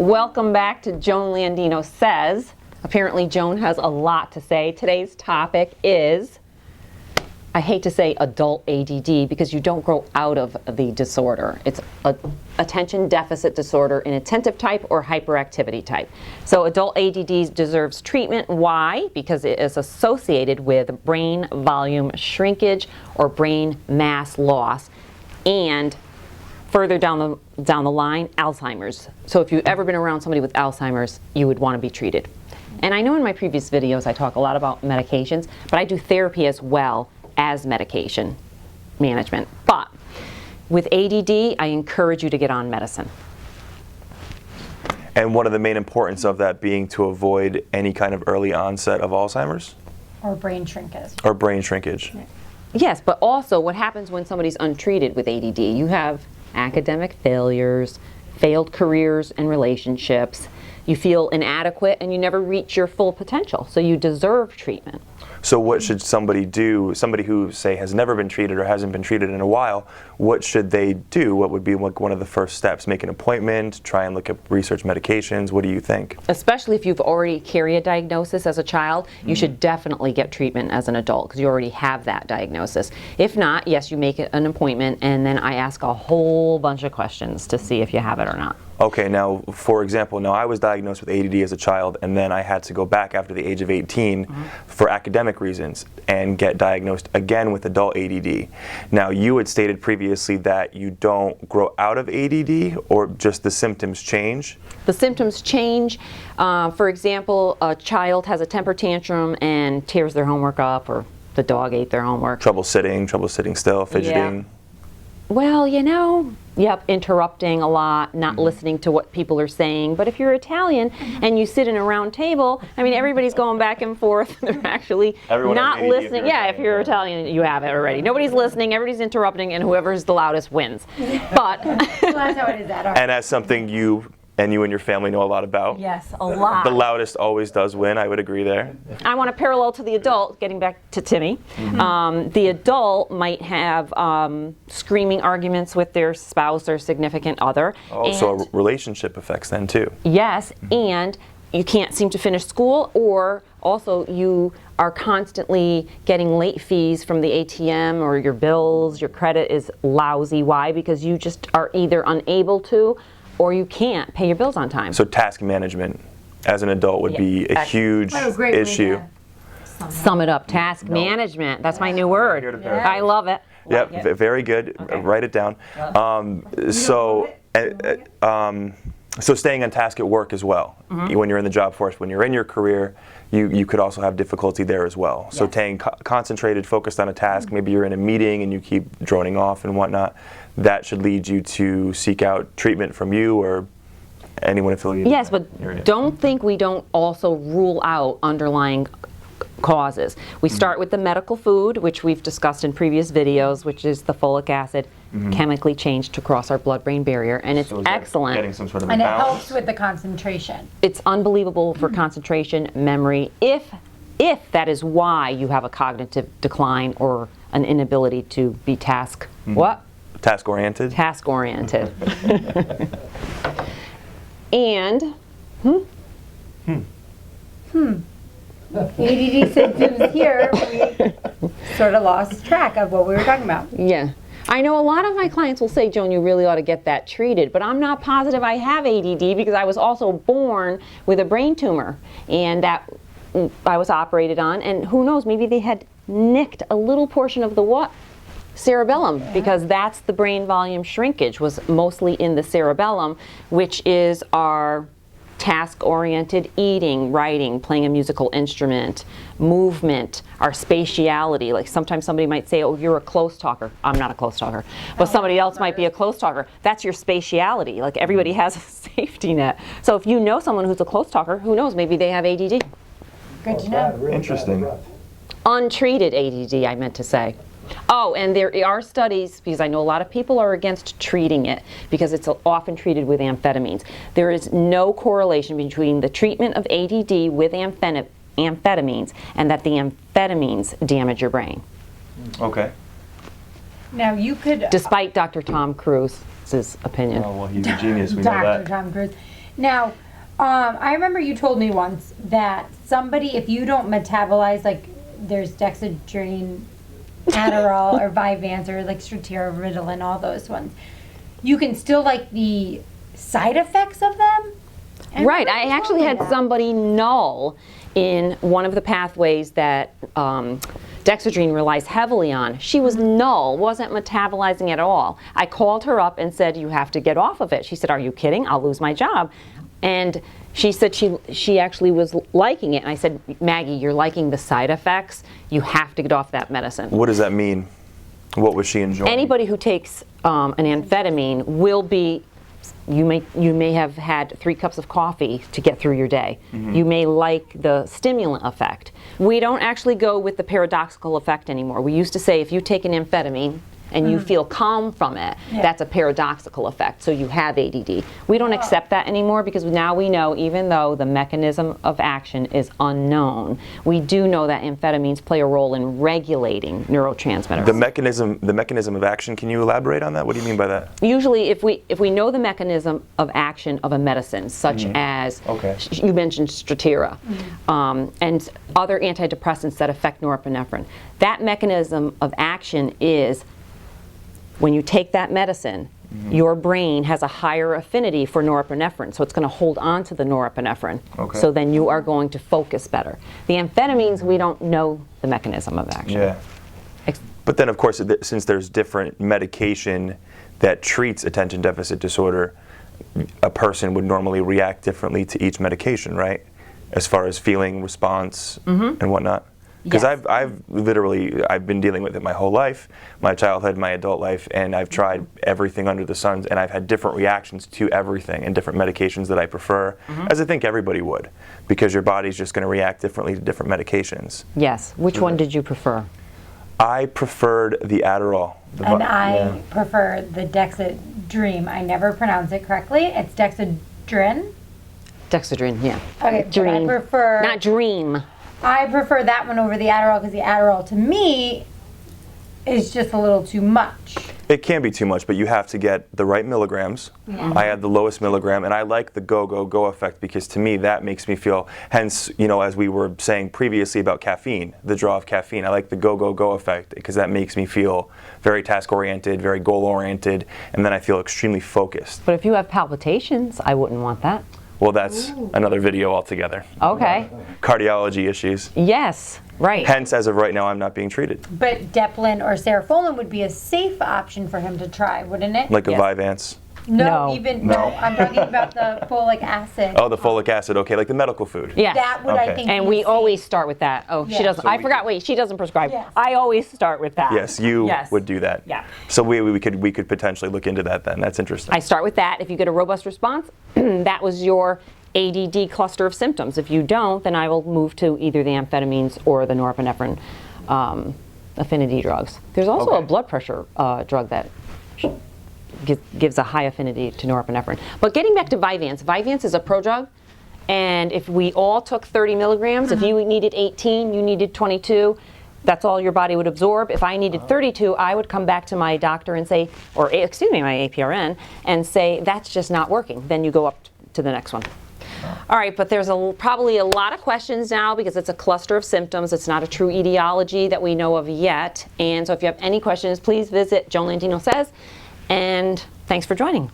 Welcome back to Joan Landino Says. Apparently Joan has a lot to say. Today's topic is, I hate to say adult ADD because you don't grow out of the disorder. It's attention deficit disorder, inattentive type or hyperactivity type. So adult ADD deserves treatment. Why? Because it is associated with brain volume shrinkage or brain mass loss, and further down the line, Alzheimer's. So if you've ever been around somebody with Alzheimer's, you would want to be treated. And I know in my previous videos I talk a lot about medications, but I do therapy as well as medication management. But with ADD, I encourage you to get on medicine. And one of the main importance of that being to avoid any kind of early onset of Alzheimer's? Or brain shrinkage. Or brain shrinkage. Yes, but also what happens when somebody's untreated with ADD? You have academic failures, failed careers and relationships. You feel inadequate and you never reach your full potential, so you deserve treatment. So what should somebody do, somebody who, say, has never been treated or hasn't been treated in a while, what should they do? What would be like one of the first steps? Make an appointment, try and look up research medications? What do you think? Especially if you've already carried a diagnosis as a child, you should definitely get treatment as an adult because you already have that diagnosis. If not, yes, you make an appointment and then I ask a whole bunch of questions to see if you have it or not. Okay, now, for example, now I was diagnosed with ADD as a child, and then I had to go back after the age of 18 for academic reasons and get diagnosed again with adult ADD. Now, you had stated previously that you don't grow out of ADD, or just the symptoms change? The symptoms change. For example, a child has a temper tantrum and tears their homework up, or the dog ate their homework. Trouble sitting still, fidgeting? Yeah. Well, you know, yep, interrupting a lot, not listening to what people are saying. But if you're Italian and you sit in a round table, I mean, everybody's going back and forth. They're actually not listening. Yeah, if you're Italian, you have it already. Nobody's listening, everybody's interrupting, and whoever's the loudest wins. But Well, that's how it is at our And that's something you and your family know a lot about. Yes, a lot. The loudest always does win, I would agree there. I want to parallel to the adult, getting back to Timmy. The adult might have screaming arguments with their spouse or significant other. Oh, so relationship effects then too. Yes, and you can't seem to finish school, or also you are constantly getting late fees from the ATM, or your bills, your credit is lousy. Why? Because you just are either unable to or you can't pay your bills on time. So task management as an adult would be a huge issue. Sum it up, task management. That's my new word. I love it. Yep, very good. Okay. Write it down. So staying on task at work as well. When you're in the job force, when you're in your career, you could also have difficulty there as well. So staying concentrated, focused on a task, maybe you're in a meeting and you keep droning off and whatnot, that should lead you to seek out treatment from you or anyone affiliated. Yes, but don't think we don't also rule out underlying causes. We start with the medical food, which we've discussed in previous videos, which is the folic acid chemically changed to cross our blood-brain barrier, and it's excellent. Getting some sort of And it balance. helps with the concentration. It's unbelievable for concentration, memory, if that is why you have a cognitive decline or an inability to be Task-oriented? Task-oriented. And, ADD symptoms here, we sort of lost track of what we were talking about. yeah. I know a lot of my clients will say, Joan, you really ought to get that treated, but I'm not positive I have ADD because I was also born with a brain tumor, and that I was operated on, and who knows, maybe they had nicked a little portion of the cerebellum, because that's the brain volume shrinkage, was mostly in the cerebellum, which is our task-oriented eating, writing, playing a musical instrument, movement, our spatiality. Like sometimes somebody might say, oh, you're a close talker. I'm not a close talker. But somebody else might be a close talker. That's your spatiality. Like everybody has a safety net. So if you know someone who's a close talker, who knows, maybe they have ADD. Good to know. Interesting. Untreated ADD, I meant to say. Oh, and there are studies, because I know a lot of people are against treating it because it's often treated with amphetamines. There is no correlation between the treatment of ADD with amphetamines and that the amphetamines damage your brain. Okay. Now you could... Despite Dr. Tom Cruise's opinion. Oh, well, he's a genius, we know Dr. that. Tom Cruise. Now, I remember you told me once that somebody, if you don't metabolize, like there's Dexedrine, Adderall, or Vyvanse, or like Strattera, Ritalin, all those ones, you can still like the side effects of them? Right. I actually had somebody null in one of the pathways that Dexedrine relies heavily on. She was null, wasn't metabolizing at all. I called her up and said, you have to get off of it. She said, are you kidding? I'll lose my job. And she said she actually was liking it. And I said, Maggie, you're liking the side effects. You have to get off that medicine. What does that mean? What was she enjoying? Anybody who takes an amphetamine will be, you may have had 3 cups of coffee to get through your day. You may like the stimulant effect. We don't actually go with the paradoxical effect anymore. We used to say if you take an amphetamine and you feel calm from it, that's a paradoxical effect, so you have ADD. We don't accept that anymore because now we know, even though the mechanism of action is unknown, we do know that amphetamines play a role in regulating neurotransmitters. The mechanism of action, can you elaborate on that? What do you mean by that? Usually if we know the mechanism of action of a medicine, such as, you mentioned Strattera, and other antidepressants that affect norepinephrine, that mechanism of action is when you take that medicine, your brain has a higher affinity for norepinephrine, so it's going to hold on to the norepinephrine. So then you are going to focus better. The amphetamines, we don't know the mechanism of action. Yeah. But then, of course, since there's different medication that treats attention deficit disorder, a person would normally react differently to each medication, right? As far as feeling, response, and whatnot. Because I've been dealing with it my whole life, my childhood, my adult life, and I've tried everything under the sun, and I've had different reactions to everything and different medications that I prefer, as I think everybody would, because your body's just going to react differently to different medications. Yes. Which one did you prefer? I preferred the Adderall. And I prefer the Dexedrine. I never pronounce it correctly. It's Dexedrine. Dexedrine, yeah. Okay, but I prefer... Not dream. I prefer that one over the Adderall because the Adderall, to me, is just a little too much. It can be too much, but you have to get the right milligrams. I had the lowest milligram, and I like the go effect because to me that makes me feel, hence, you know, as we were saying previously about caffeine, the draw of caffeine, I like the go effect because that makes me feel very task-oriented, very goal-oriented, and then I feel extremely focused. But if you have palpitations, I wouldn't want that. Well, that's another video altogether. Okay. Cardiology issues. Yes, right. Hence, as of right now, I'm not being treated. But Deplin or Serafulin would be a safe option for him to try, wouldn't it? Like a Vyvanse. No, I'm talking about the folic acid. Oh, the folic acid, okay, like the medical food. Yes. That would, I think, and be we safe. always start with that. Oh, Yeah. she doesn't. So I forgot. Wait, she doesn't prescribe. Yes. I always start with that. Yes, you would do that. Yeah. So we could potentially look into that then. That's interesting. I start with that. If you get a robust response, that was your ADD cluster of symptoms. If you don't, then I will move to either the amphetamines or the norepinephrine affinity drugs. There's also a blood pressure drug that gives a high affinity to norepinephrine. But getting back to Vyvanse, Vyvanse is a prodrug, and if we all took 30 milligrams, if you needed 18, you needed 22, that's all your body would absorb. If I needed 32, I would come back to my doctor and say, or excuse me, my APRN, and say, that's just not working. Then you go up to the next one. All right, but there's probably a lot of questions now because it's a cluster of symptoms. It's not a true etiology that we know of yet. And so if you have any questions, please visit Joan Landino Says. And thanks for joining.